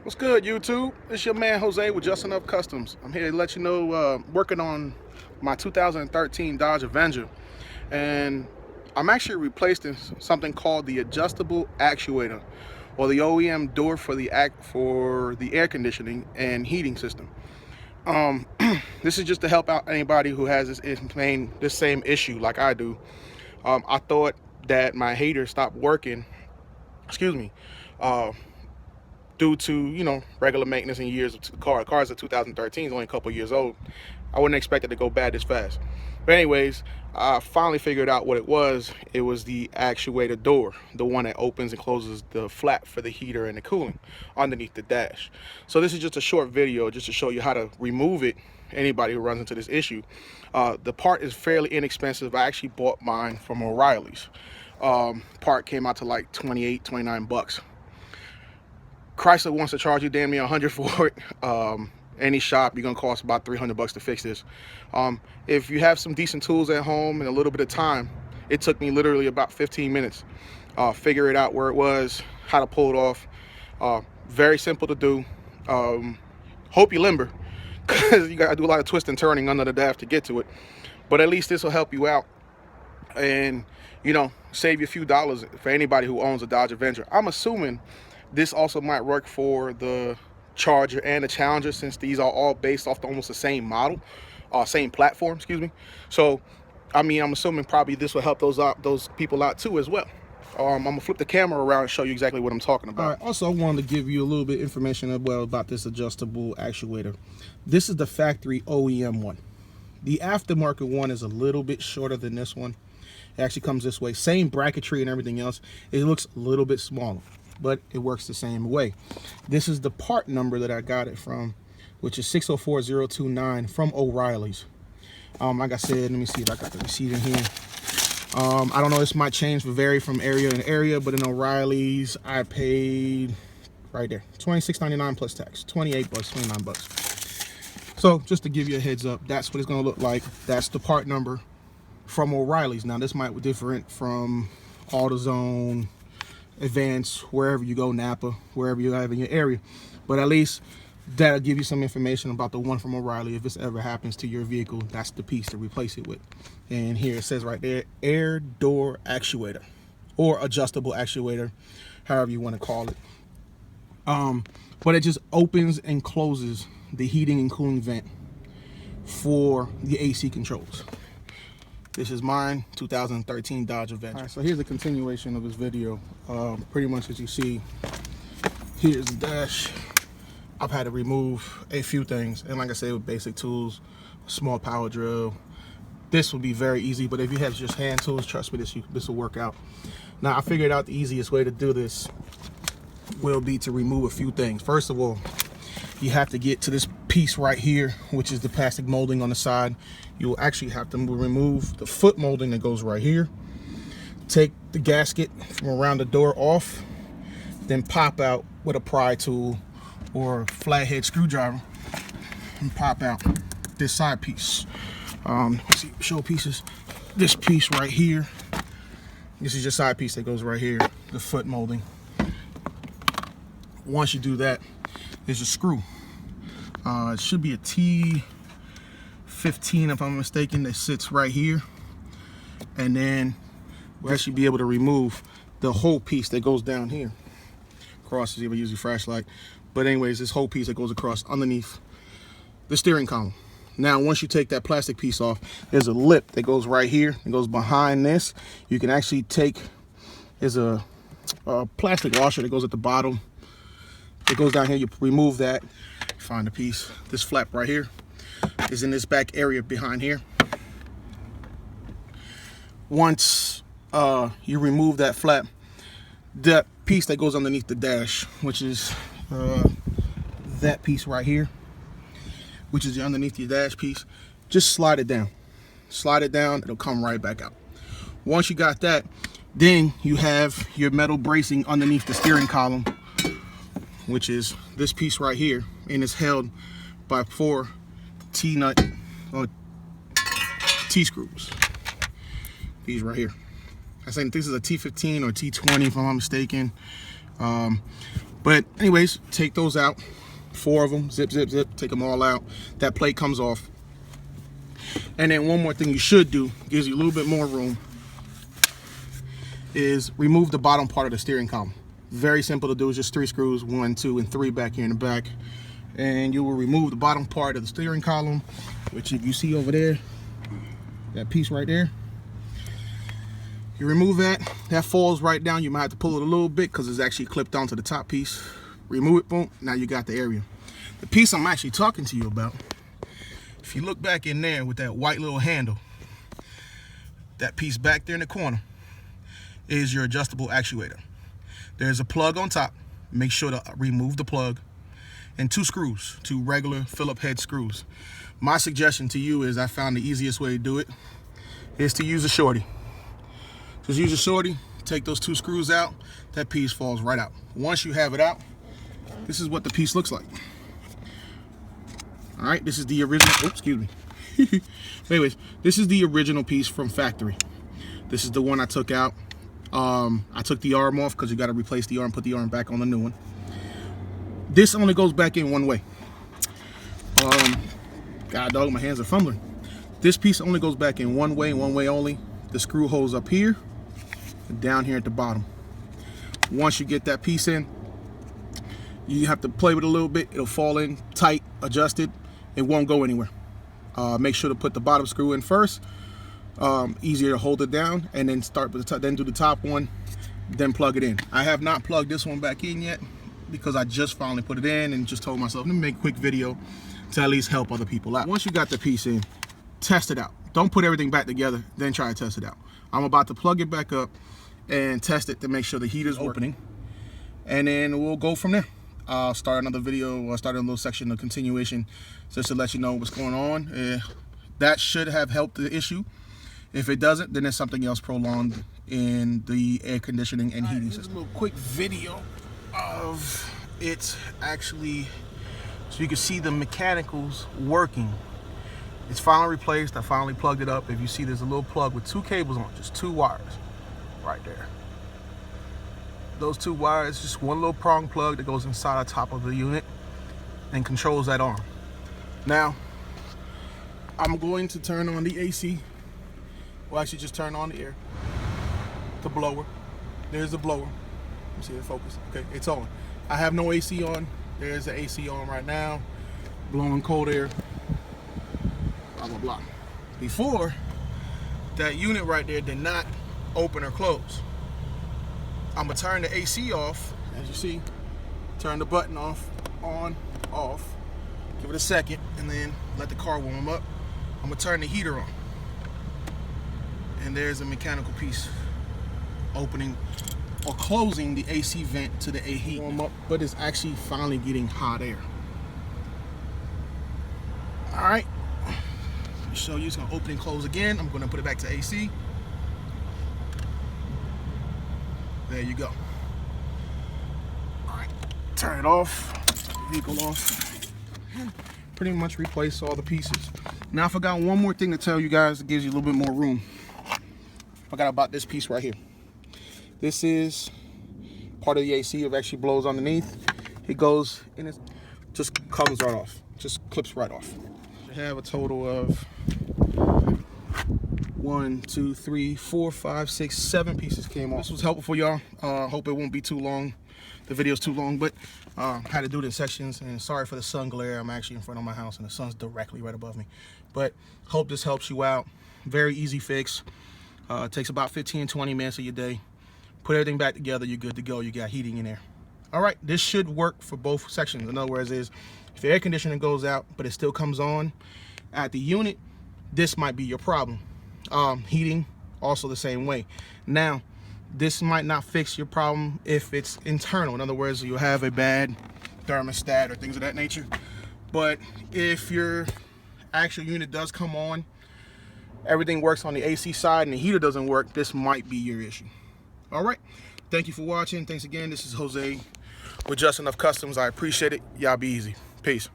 What's good, YouTube? It's your man Jose with Just Enough Customs. I'm here to let you know, working on my 2013 Dodge Avenger, and I'm actually replacing something called the adjustable actuator, or the OEM door for the air conditioning and heating system. This is just to help out anybody who has this same issue like I do. I thought that my heater stopped working. Excuse me. Due to regular maintenance and years of the car. The car's a 2013, it's only a couple years old. I wouldn't expect it to go bad this fast. But anyways, I finally figured out what it was. It was the actuator door, the one that opens and closes the flap for the heater and the cooling underneath the dash. So this is just a short video just to show you how to remove it. Anybody who runs into this issue. The part is fairly inexpensive. I actually bought mine from O'Reilly's. Part came out to like 28, 29 bucks. Chrysler wants to charge you damn near 100 for it. Any shop, you're gonna cost about 300 bucks to fix this. If you have some decent tools at home and a little bit of time, it took me literally about 15 minutes. Figure it out where it was, how to pull it off. Very simple to do. Hope you're limber, because you gotta do a lot of twist and turning under the dash to get to it. But at least this will help you out and save you a few dollars for anybody who owns a Dodge Avenger. I'm assuming this also might work for the Charger and the Challenger, since these are all based off almost the same model, same platform, excuse me. So, I'm assuming probably this will help those people out too as well. I'm gonna flip the camera around and show you exactly what I'm talking about. All right, also I wanted to give you a little bit of information about this adjustable actuator. This is the factory OEM one. The aftermarket one is a little bit shorter than this one. It actually comes this way, same bracketry and everything else. It looks a little bit smaller, but it works the same way. This is the part number that I got it from, which is 604029 from O'Reilly's. Like I said, let me see if I got the receipt in here. I don't know, this might vary from area to area, but in O'Reilly's I paid right there $26.99 plus tax, 28 bucks, 29 bucks. So just to give you a heads up, that's what it's going to look like. That's the part number from O'Reilly's. Now this might be different from AutoZone, Advance, wherever you go, Napa, wherever you have in your area. But at least that'll give you some information about the one from O'Reilly. If this ever happens to your vehicle, that's the piece to replace it with. And here it says right there, air door actuator, or adjustable actuator, however you want to call it. But it just opens and closes the heating and cooling vent for the AC controls. This is mine, 2013 Dodge Avenger. All right, so here's a continuation of this video. Pretty much as you see, here's the dash. I've had to remove a few things, and like I said, with basic tools, a small power drill. This will be very easy, but if you have just hand tools, trust me, this will work out. Now, I figured out the easiest way to do this will be to remove a few things. First of all, you have to get to this piece right here, which is the plastic molding on the side. You will actually have to remove the foot molding that goes right here. Take the gasket from around the door off, then pop out with a pry tool or flathead screwdriver and pop out this side piece. Let's see, show pieces. This piece right here. This is your side piece that goes right here, the foot molding. Once you do that, there's a screw. It should be a T15 if I'm mistaken, that sits right here. And then we'll actually be able to remove the whole piece that goes down here. Across, if I use a flashlight. But anyways, this whole piece that goes across underneath the steering column. Now, once you take that plastic piece off, there's a lip that goes right here. It goes behind this. You can actually take, there's a plastic washer that goes at the bottom. It goes down here, you remove that, find the piece. This flap right here is in this back area behind here. Once you remove that flap, that piece that goes underneath the dash, which is that piece right here, which is underneath your dash piece, just slide it down. Slide it down, it'll come right back out. Once you got that, then you have your metal bracing underneath the steering column, which is this piece right here, and it's held by 4 T-nut or T-screws. These right here. I think this is a T15 or T20 if I'm not mistaken. But anyways, take those out. 4 of them, zip, zip, zip, take them all out. That plate comes off. And then one more thing you should do, gives you a little bit more room, is remove the bottom part of the steering column. Very simple to do, it's just 3 screws, 1, 2, and 3 back here in the back. And you will remove the bottom part of the steering column, which if you see over there, that piece right there, you remove that, that falls right down. You might have to pull it a little bit because it's actually clipped onto the top piece. Remove it, boom, now you got the area. The piece I'm actually talking to you about, if you look back in there with that white little handle, that piece back there in the corner is your adjustable actuator. There's a plug on top. Make sure to remove the plug, and 2 screws, 2 regular Phillips head screws. My suggestion to you is, I found the easiest way to do it is to use a shorty. Just use a shorty, take those 2 screws out, that piece falls right out. Once you have it out, this is what the piece looks like. All right, this is the original, oops, excuse me. Anyways, this is the original piece from factory. This is the one I took out. I took the arm off because you got to replace the arm, put the arm back on the new one. This only goes back in one way. God dog, my hands are fumbling. This piece only goes back in one way only. The screw holes up here and down here at the bottom. Once you get that piece in, you have to play with it a little bit. It'll fall in tight, adjusted. It won't go anywhere. Make sure to put the bottom screw in first. Easier to hold it down, and then start with the then do the top one, then plug it in. I have not plugged this one back in yet because I just finally put it in and just told myself, let me make a quick video to at least help other people out. Once you got the piece in, test it out. Don't put everything back together, then try to test it out. I'm about to plug it back up and test it to make sure the heater's opening, and then we'll go from there. I'll start another video, or start a little section of continuation just to let you know what's going on. That should have helped the issue. If it doesn't, then there's something else prolonged in the air conditioning and heating system. A little quick video of it actually, so you can see the mechanicals working. It's finally replaced. I finally plugged it up. If you see, there's a little plug with 2 cables on it, just 2 wires right there. Those 2 wires, just one little prong plug that goes inside the top of the unit and controls that arm. Now, I'm going to turn on the AC. Well, actually just turn on the air. The blower. There's the blower. Let me see the focus. Okay, it's on. I have no AC on. There's the AC on right now. Blowing cold air. Blah, blah, blah. Before, that unit right there did not open or close. I'm gonna turn the AC off, as you see. Turn the button off, on, off. Give it a second, and then let the car warm up. I'm gonna turn the heater on. And there's a mechanical piece opening or closing the AC vent to the A heat. Warm up, but it's actually finally getting hot air. All right, let me show you. It's gonna open and close again. I'm gonna put it back to AC. There you go. All right, turn it off, vehicle off. Pretty much replace all the pieces. Now I forgot one more thing to tell you guys that gives you a little bit more room. I forgot about this piece right here. This is part of the AC. It actually blows underneath. It goes and it just comes right off. Just clips right off. I have a total of 1, 2, 3, 4, 5, 6, 7 pieces came off. This was helpful for y'all. Hope it won't be too long. The video's too long, but had to do it in sections. And sorry for the sun glare. I'm actually in front of my house and the sun's directly right above me. But hope this helps you out. Very easy fix. It takes about 15-20 minutes of your day. Put everything back together, you're good to go. You got heating in there. All right, this should work for both sections. In other words, if your air conditioning goes out, but it still comes on at the unit, this might be your problem. Heating, also the same way. Now, this might not fix your problem if it's internal. In other words, you'll have a bad thermostat or things of that nature. But if your actual unit does come on, everything works on the AC side and the heater doesn't work, this might be your issue. All right, thank you for watching. Thanks again. This is Jose with Just Enough Customs. I appreciate it. Y'all be easy. Peace.